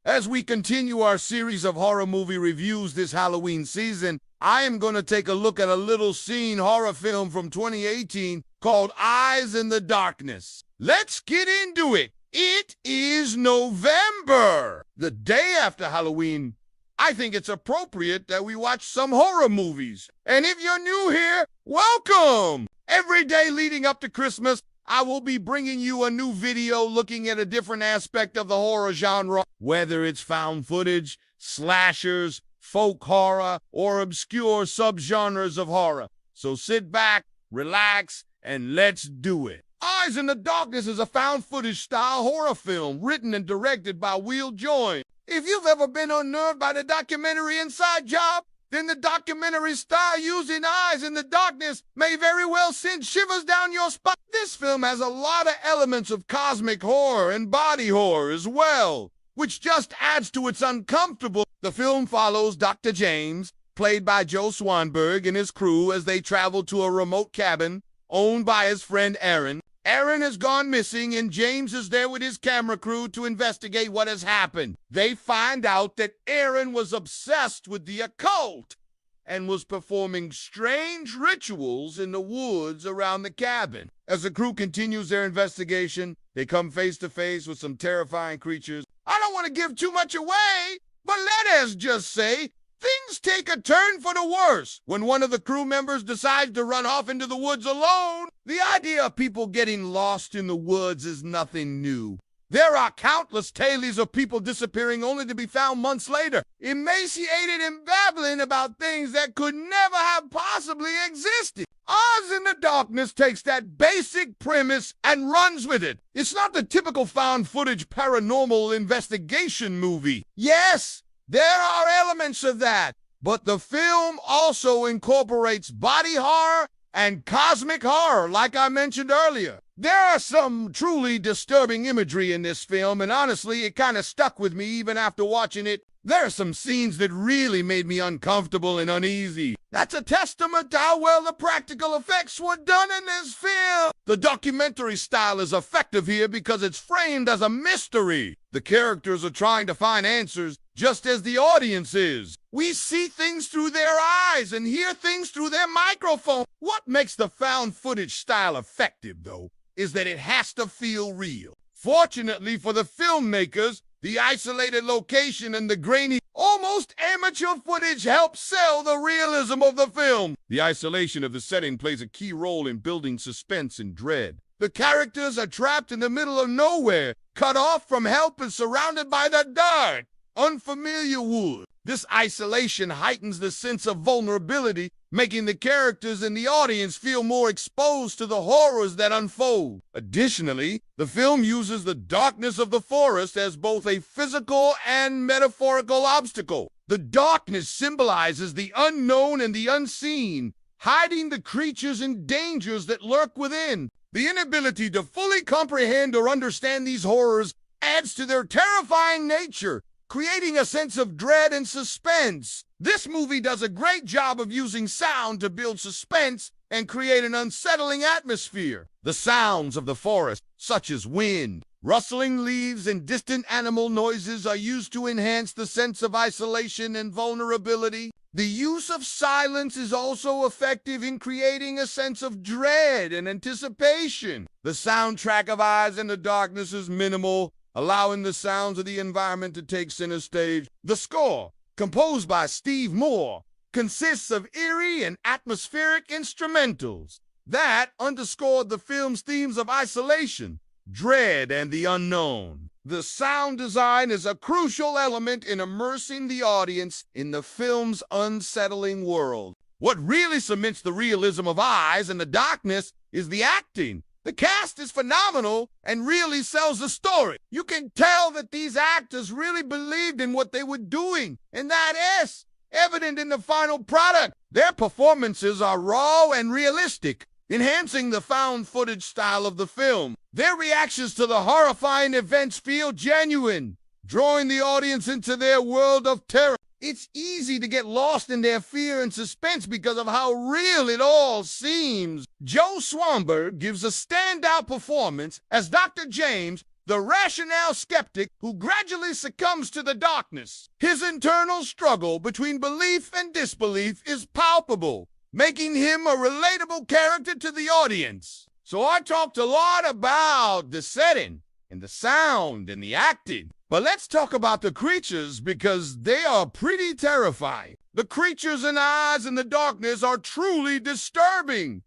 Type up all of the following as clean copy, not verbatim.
As we continue our series of horror movie reviews this Halloween season, I am going to take a look at a little scene horror film from 2018 called Eyes in the Darkness. Let's get into it. It is November, the day after Halloween. I think it's appropriate that we watch some horror movies. And if you're new here, welcome! Every day leading up to Christmas, I will be bringing you a new video looking at a different aspect of the horror genre, whether it's found footage, slashers, folk horror, or obscure subgenres of horror. So sit back, relax, and let's do it. Eyes in the Darkness is a found footage style horror film written and directed by Will Join. If you've ever been unnerved by the documentary Inside Job, then the documentary style using Eyes in the Darkness may very well send shivers down your spine. This film has a lot of elements of cosmic horror and body horror as well, which just adds to its uncomfortable. The film follows Dr. James, played by Joe Swanberg, and his crew as they travel to a remote cabin owned by his friend Aaron. Aaron has gone missing, and James is there with his camera crew to investigate what has happened. They find out that Aaron was obsessed with the occult and was performing strange rituals in the woods around the cabin. As the crew continues their investigation, they come face to face with some terrifying creatures. I don't want to give too much away, but let us just say things take a turn for the worse when one of the crew members decides to run off into the woods alone. The idea of people getting lost in the woods is nothing new. There are countless tales of people disappearing only to be found months later, emaciated and babbling about things that could never have possibly existed. Eyes in the Darkness takes that basic premise and runs with it. It's not the typical found footage paranormal investigation movie. Yes, there are elements of that, but the film also incorporates body horror and cosmic horror, like I mentioned earlier. There are some truly disturbing imagery in this film, and honestly, it kind of stuck with me even after watching it. There are some scenes that really made me uncomfortable and uneasy. That's a testament to how well the practical effects were done in this film. The documentary style is effective here because it's framed as a mystery. The characters are trying to find answers just as the audience is. We see things through their eyes and hear things through their microphone. What makes the found footage style effective, though, is that it has to feel real. Fortunately for the filmmakers, the isolated location and the grainy, almost amateur footage help sell the realism of the film. The isolation of the setting plays a key role in building suspense and dread. The characters are trapped in the middle of nowhere, cut off from help and surrounded by the dark, unfamiliar woods. This isolation heightens the sense of vulnerability, making the characters and the audience feel more exposed to the horrors that unfold. Additionally, the film uses the darkness of the forest as both a physical and metaphorical obstacle. The darkness symbolizes the unknown and the unseen, hiding the creatures and dangers that lurk within. The inability to fully comprehend or understand these horrors adds to their terrifying nature, creating a sense of dread and suspense. This movie does a great job of using sound to build suspense and create an unsettling atmosphere. The sounds of the forest, such as wind, rustling leaves, and distant animal noises, are used to enhance the sense of isolation and vulnerability. The use of silence is also effective in creating a sense of dread and anticipation. The soundtrack of Eyes in the Darkness is minimal, allowing the sounds of the environment to take center stage. The score, composed by Steve Moore, consists of eerie and atmospheric instrumentals that underscored the film's themes of isolation, dread, and the unknown. The sound design is a crucial element in immersing the audience in the film's unsettling world. What really cements the realism of Eyes in the Darkness is the acting. The cast is phenomenal and really sells the story. You can tell that these actors really believed in what they were doing, and that is evident in the final product. Their performances are raw and realistic, enhancing the found footage style of the film. Their reactions to the horrifying events feel genuine, drawing the audience into their world of terror. It's easy to get lost in their fear and suspense because of how real it all seems. Joe Swanberg gives a standout performance as Dr. James, the rationale skeptic who gradually succumbs to the darkness. His internal struggle between belief and disbelief is palpable, making him a relatable character to the audience. So I talked a lot about the setting and the sound and the acting. But let's talk about the creatures because they are pretty terrifying. The creatures and eyes in the darkness are truly disturbing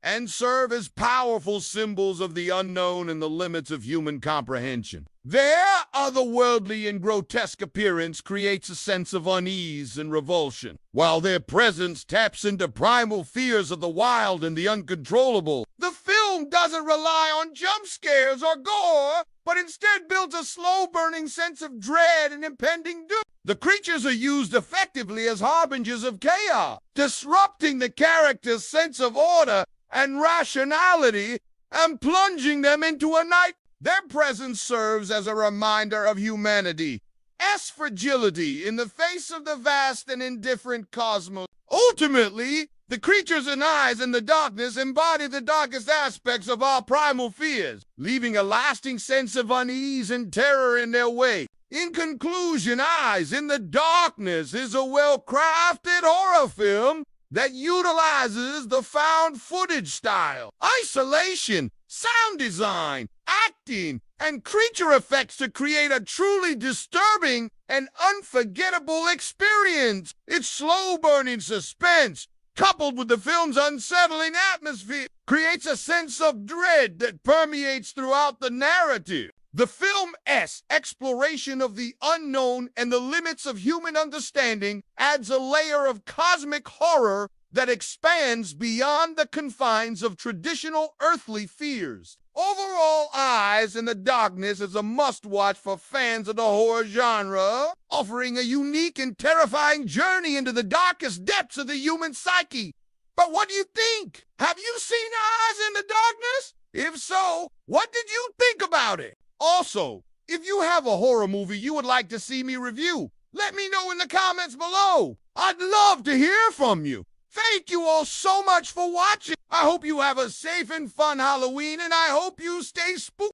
and serve as powerful symbols of the unknown and the limits of human comprehension. Their otherworldly and grotesque appearance creates a sense of unease and revulsion, while their presence taps into primal fears of the wild and the uncontrollable. The film doesn't rely on jump scares or gore, but instead builds a slow-burning sense of dread and impending doom. The creatures are used effectively as harbingers of chaos, disrupting the character's sense of order and rationality and plunging them into a night. Their presence serves as a reminder of humanity's fragility in the face of the vast and indifferent cosmos. Ultimately, the creatures and eyes in the darkness embody the darkest aspects of our primal fears, leaving a lasting sense of unease and terror in their wake. In conclusion, Eyes in the Darkness is a well-crafted horror film that utilizes the found footage style, isolation, sound design, acting, and creature effects to create a truly disturbing and unforgettable experience. Its slow-burning suspense, coupled with the film's unsettling atmosphere, creates a sense of dread that permeates throughout the narrative. The film's exploration of the unknown and the limits of human understanding adds a layer of cosmic horror that expands beyond the confines of traditional earthly fears. Overall, Eyes in the Darkness is a must-watch for fans of the horror genre, offering a unique and terrifying journey into the darkest depths of the human psyche. But what do you think? Have you seen Eyes in the Darkness? If so, what did you think about it? Also, if you have a horror movie you would like to see me review, let me know in the comments below. I'd love to hear from you. Thank you all so much for watching. I hope you have a safe and fun Halloween, and I hope you stay spooky.